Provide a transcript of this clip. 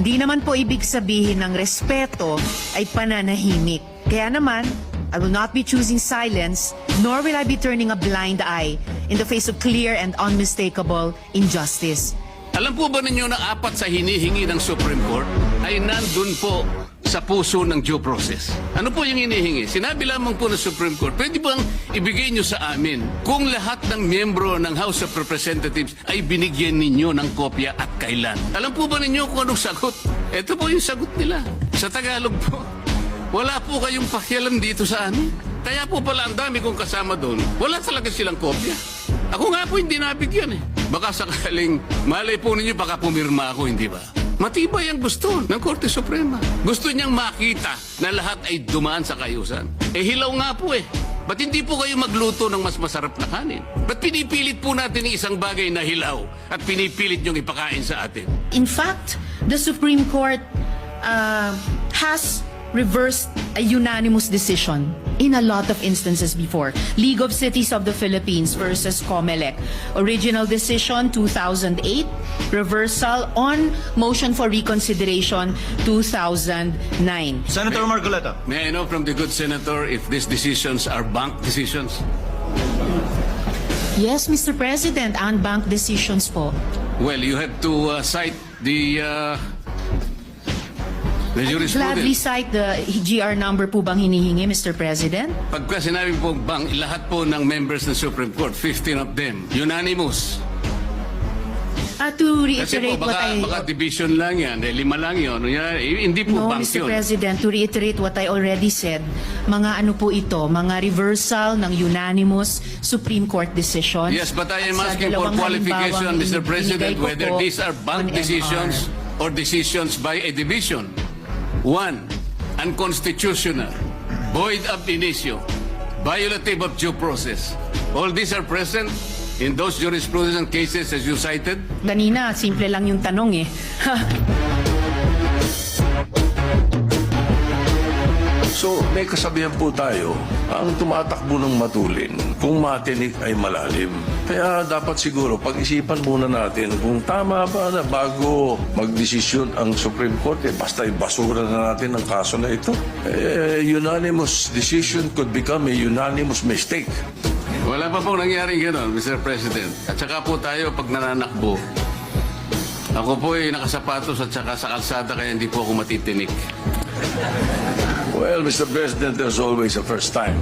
Hindi naman po ibig sabihin ng respeto ay pananahimik. Kaya naman, I will not be choosing silence, nor will I be turning a blind eye in the face of clear and unmistakable injustice. Alam po ba ninyo na apat sa hinihingi ng Supreme Court ay nandun po sa puso ng due process? Ano po yung hinihingi? Sinabi lamang po ng Supreme Court, pwede bang ibigay nyo sa amin kung lahat ng miyembro ng House of Representatives ay binigyan ninyo ng kopya at kailan? Alam po ba ninyo kung anong sagot? Ito po yung sagot nila. Sa Tagalog po, wala po kayong pakialam dito sa amin. Kaya po pala ang dami kong kasama doon, wala talaga silang kopya. Ako nga po hindi nabigyan eh. Baka sakaling malay po ninyo baka pumirma ako, hindi ba? Matibay ang gusto ng Korte Suprema. Gusto niyang makita na lahat ay dumaan sa kayusan. Eh hilaw nga po eh. Ba't hindi po kayo magluto ng mas masarap na kanin? Ba't pinipilit po natin ang isang bagay na hilaw at pinipilit niyong ipakain sa atin? In fact, the Supreme Court has reversed a unanimous decision in a lot of instances before. League of Cities of the Philippines versus COMELEC. Original decision 2008, reversal on motion for reconsideration 2009. Senator Marcoleta. May I know from the good senator if these decisions are bank decisions? Yes, Mr. President, unbanked decisions po. Well, you have to cite the Gladly jurisprudence. cite the GR number po bang hinihingi, Mr. President? Pagka sinabi po bang lahat po ng members ng Supreme Court, 15 of them, unanimous. To Kasi reiterate po what baka division lang yan, 5 lang yun. Hindi po No, bank Mr. yun. President, to reiterate what I already said, mga ano po ito, mga reversal ng unanimous Supreme Court decision. Yes, but I am At sa asking for dalawang qualification, halimbawang Mr. President, binigay ko whether po these are bank on decisions MR. or decisions by a division. One, unconstitutional, void ab initio, violative of due process. All these are present in those jurisprudence cases as you cited. Kanina, simple lang yung tanong eh. So, may kasabihan po tayo, ang tumatakbo ng matulin, kung matinik ay malalim. Kaya dapat siguro pag-isipan muna natin kung tama ba na bago magdesisyon ang Supreme Court, basta ibasura na natin ang kaso na ito. Unanimous decision could become a unanimous mistake. Wala pa pong nangyaring gano'n, Mr. President. At saka po tayo pag nananakbo. Ako po ay nakasapatos at saka sa kalsada kaya hindi po ako matitinik. Well, Mr. President, there's always a first time.